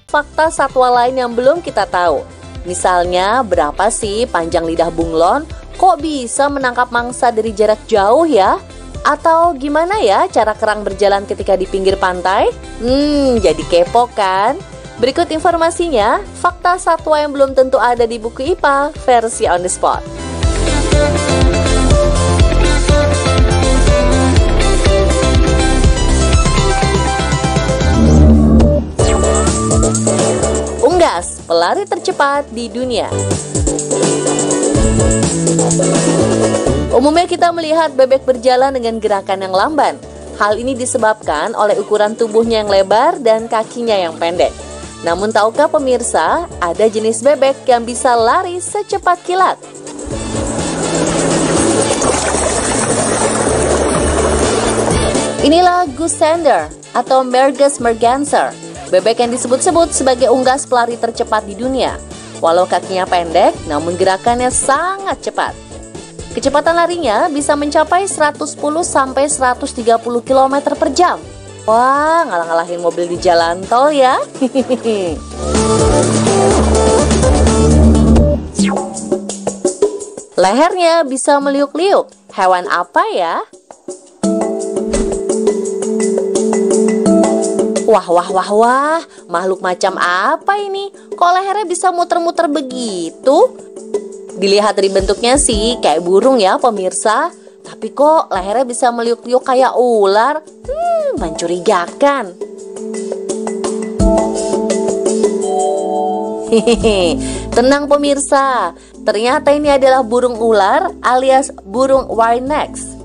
fakta satwa lain yang belum kita tahu. Misalnya, berapa sih panjang lidah bunglon? Kok bisa menangkap mangsa dari jarak jauh ya? Atau gimana ya cara kerang berjalan ketika di pinggir pantai? Jadi kepo kan? Berikut informasinya, fakta satwa yang belum tentu ada di buku IPA versi on the spot. Unggas, pelari tercepat di dunia. Umumnya kita melihat bebek berjalan dengan gerakan yang lamban. Hal ini disebabkan oleh ukuran tubuhnya yang lebar dan kakinya yang pendek. Namun tahukah pemirsa, ada jenis bebek yang bisa lari secepat kilat? Inilah goose sander atau Mergus merganser, bebek yang disebut-sebut sebagai unggas pelari tercepat di dunia. Walau kakinya pendek, namun gerakannya sangat cepat. Kecepatan larinya bisa mencapai 110-130 km per jam. Wah, ngalah-ngalahin mobil di jalan tol ya. Lehernya bisa meliuk-liuk. Hewan apa ya? Wah, makhluk macam apa ini? Kok lehernya bisa muter-muter begitu? Dilihat dari bentuknya sih kayak burung ya pemirsa. Tapi kok lehernya bisa meliuk-liuk kayak ular? Mencurigakan. Tenang pemirsa, ternyata ini adalah burung ular alias burung wire-necks.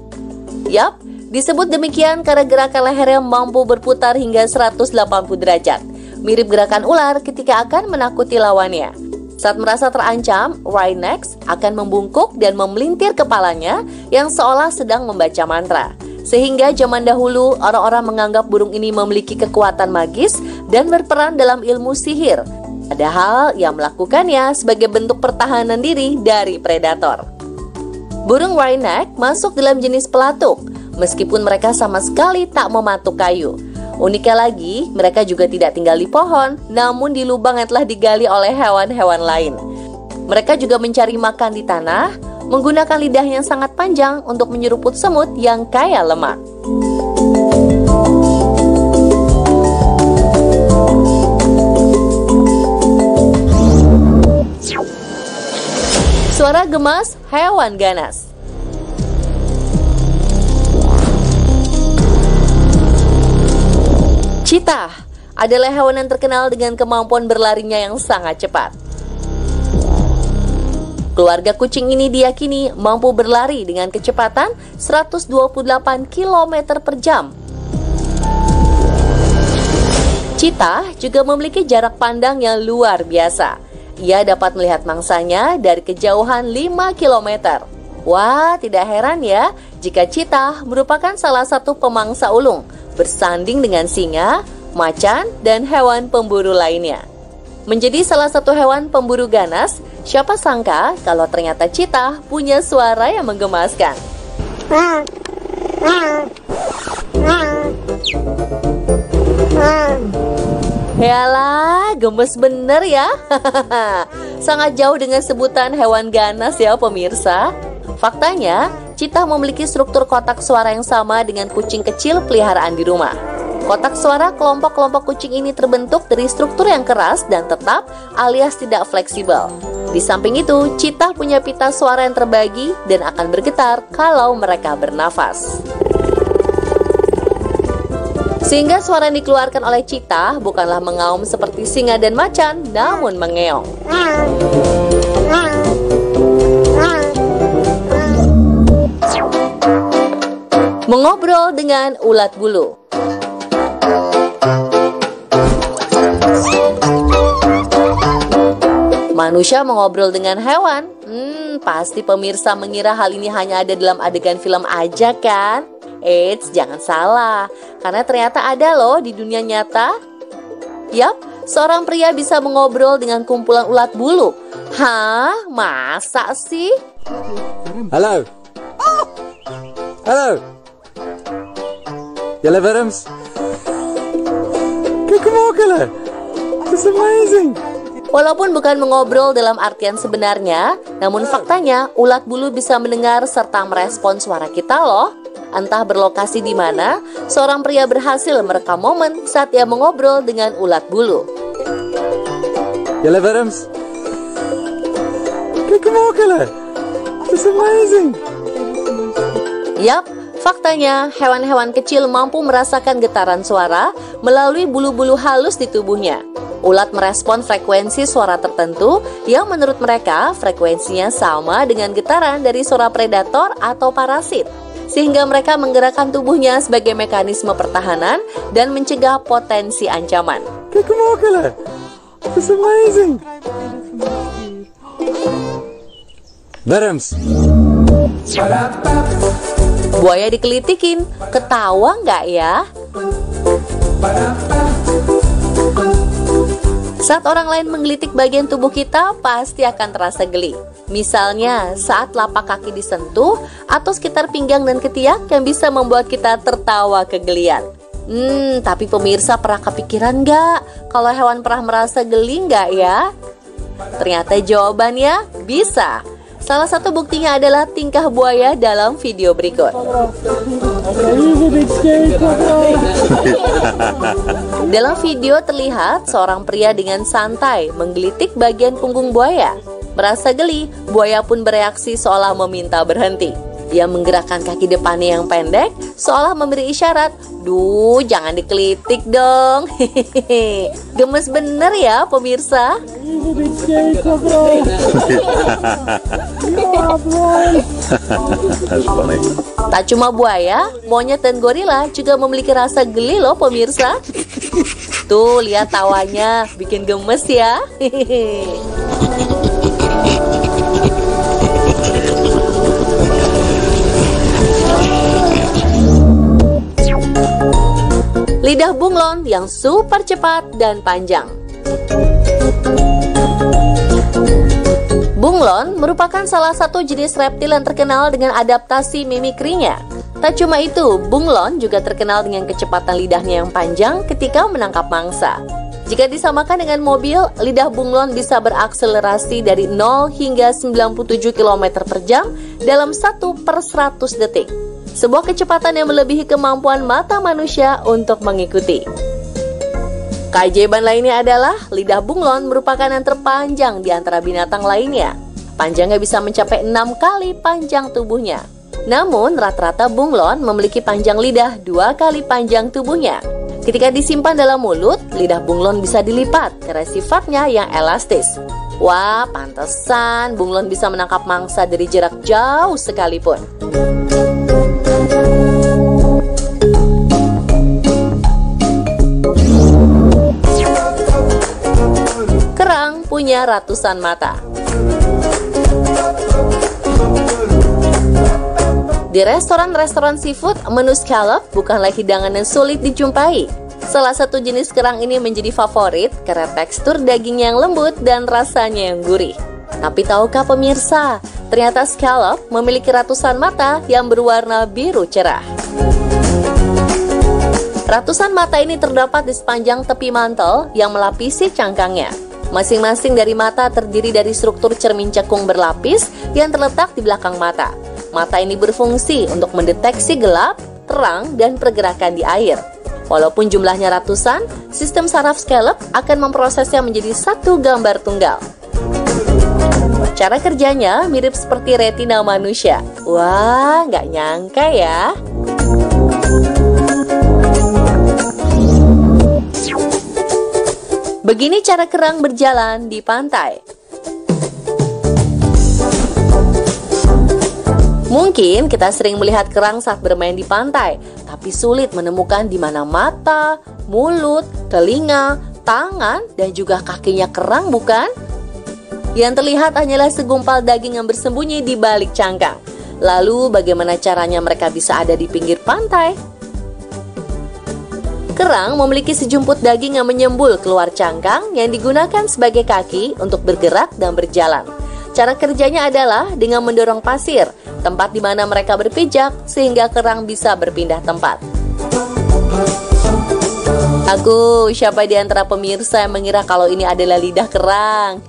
Yap, disebut demikian karena gerakan lehernya mampu berputar hingga 180 derajat. Mirip gerakan ular ketika akan menakuti lawannya. Saat merasa terancam, wire-necks akan membungkuk dan memelintir kepalanya yang seolah sedang membaca mantra. Sehingga zaman dahulu orang-orang menganggap burung ini memiliki kekuatan magis dan berperan dalam ilmu sihir. Padahal yang melakukannya sebagai bentuk pertahanan diri dari predator. Burung wire-neck masuk dalam jenis pelatuk, meskipun mereka sama sekali tak mematuk kayu. Uniknya lagi, mereka juga tidak tinggal di pohon, namun di lubang yang telah digali oleh hewan-hewan lain. Mereka juga mencari makan di tanah, menggunakan lidah yang sangat panjang untuk menyeruput semut yang kaya lemak. Suara gemas hewan ganas. Cheetah adalah hewan yang terkenal dengan kemampuan berlarinya yang sangat cepat. Keluarga kucing ini diyakini mampu berlari dengan kecepatan 128 km per jam. Cheetah juga memiliki jarak pandang yang luar biasa. Ia dapat melihat mangsanya dari kejauhan 5 km. Wah, tidak heran ya jika cheetah merupakan salah satu pemangsa ulung, bersanding dengan singa, macan, dan hewan pemburu lainnya. Menjadi salah satu hewan pemburu ganas, siapa sangka kalau ternyata cheetah punya suara yang menggemaskan. Yalah, gemes bener ya. Sangat jauh dengan sebutan hewan ganas ya pemirsa. Faktanya, cheetah memiliki struktur kotak suara yang sama dengan kucing kecil peliharaan di rumah. Kotak suara kelompok-kelompok kucing ini terbentuk dari struktur yang keras dan tetap alias tidak fleksibel. Di samping itu, cheetah punya pita suara yang terbagi dan akan bergetar kalau mereka bernafas. Sehingga suara yang dikeluarkan oleh cheetah bukanlah mengaum seperti singa dan macan, namun mengeong. Mengobrol dengan ulat bulu. Manusia mengobrol dengan hewan. Pasti pemirsa mengira hal ini hanya ada dalam adegan film aja kan? Eits, jangan salah, karena ternyata ada loh di dunia nyata. Yap, seorang pria bisa mengobrol dengan kumpulan ulat bulu. Hah? Masa sih? Halo. Halo. Jelle Wurms. Kijk hem ook, It's amazing. Walaupun bukan mengobrol dalam artian sebenarnya, namun faktanya ulat bulu bisa mendengar serta merespon suara kita loh. Entah berlokasi di mana, seorang pria berhasil merekam momen saat ia mengobrol dengan ulat bulu. Julle Wurms. Kijk omhoog, Julle. It's amazing. Yap, faktanya hewan-hewan kecil mampu merasakan getaran suara melalui bulu-bulu halus di tubuhnya. Ulat merespon frekuensi suara tertentu yang menurut mereka frekuensinya sama dengan getaran dari suara predator atau parasit, sehingga mereka menggerakkan tubuhnya sebagai mekanisme pertahanan dan mencegah potensi ancaman. Kijk omhoog, Julle. It's amazing. Wurms. Buaya dikelitikin, ketawa nggak ya? Saat orang lain menggelitik bagian tubuh kita, pasti akan terasa geli. Misalnya, saat lapak kaki disentuh, atau sekitar pinggang dan ketiak yang bisa membuat kita tertawa kegelian. Tapi pemirsa pernah kepikiran nggak kalau hewan pernah merasa geli nggak ya? Ternyata jawabannya bisa. Salah satu buktinya adalah tingkah buaya dalam video berikut. Dalam video terlihat seorang pria dengan santai menggelitik bagian punggung buaya. Merasa geli, buaya pun bereaksi seolah meminta berhenti. Ia menggerakkan kaki depannya yang pendek, seolah memberi isyarat, "Duh, jangan dikelitik dong." Gemes bener ya pemirsa. Tak cuma buaya, monyet dan gorila juga memiliki rasa geli loh pemirsa. Tuh, lihat tawanya, bikin gemes ya. Lidah bunglon yang super cepat dan panjang. Bunglon merupakan salah satu jenis reptil yang terkenal dengan adaptasi mimikrinya. Tak cuma itu, bunglon juga terkenal dengan kecepatan lidahnya yang panjang ketika menangkap mangsa. Jika disamakan dengan mobil, lidah bunglon bisa berakselerasi dari 0 hingga 97 km per jam dalam 1/100 detik. Sebuah kecepatan yang melebihi kemampuan mata manusia untuk mengikuti. Keajaiban lainnya adalah lidah bunglon merupakan yang terpanjang di antara binatang lainnya. Panjangnya bisa mencapai 6 kali panjang tubuhnya. Namun rata-rata bunglon memiliki panjang lidah 2 kali panjang tubuhnya. Ketika disimpan dalam mulut, lidah bunglon bisa dilipat karena sifatnya yang elastis. Wah, pantesan bunglon bisa menangkap mangsa dari jarak jauh sekalipun. Kerang punya ratusan mata. Di restoran-restoran seafood, menu scallop bukanlah hidangan yang sulit dijumpai. Salah satu jenis kerang ini menjadi favorit karena tekstur dagingnya yang lembut dan rasanya yang gurih. Tapi tahukah pemirsa, ternyata scallop memiliki ratusan mata yang berwarna biru cerah. Ratusan mata ini terdapat di sepanjang tepi mantel yang melapisi cangkangnya. Masing-masing dari mata terdiri dari struktur cermin cekung berlapis yang terletak di belakang mata. Mata ini berfungsi untuk mendeteksi gelap, terang, dan pergerakan di air. Walaupun jumlahnya ratusan, sistem saraf scallop akan memprosesnya menjadi satu gambar tunggal. Cara kerjanya mirip seperti retina manusia. Wah, nggak nyangka ya. Begini cara kerang berjalan di pantai. Mungkin kita sering melihat kerang saat bermain di pantai, tapi sulit menemukan di mana mata, mulut, telinga, tangan, dan juga kakinya kerang, bukan? Yang terlihat hanyalah segumpal daging yang bersembunyi di balik cangkang. Lalu bagaimana caranya mereka bisa ada di pinggir pantai? Kerang memiliki sejumput daging yang menyembul keluar cangkang yang digunakan sebagai kaki untuk bergerak dan berjalan. Cara kerjanya adalah dengan mendorong pasir, tempat di mana mereka berpijak, sehingga kerang bisa berpindah tempat. Aku, siapa di antara pemirsa yang mengira kalau ini adalah lidah kerang?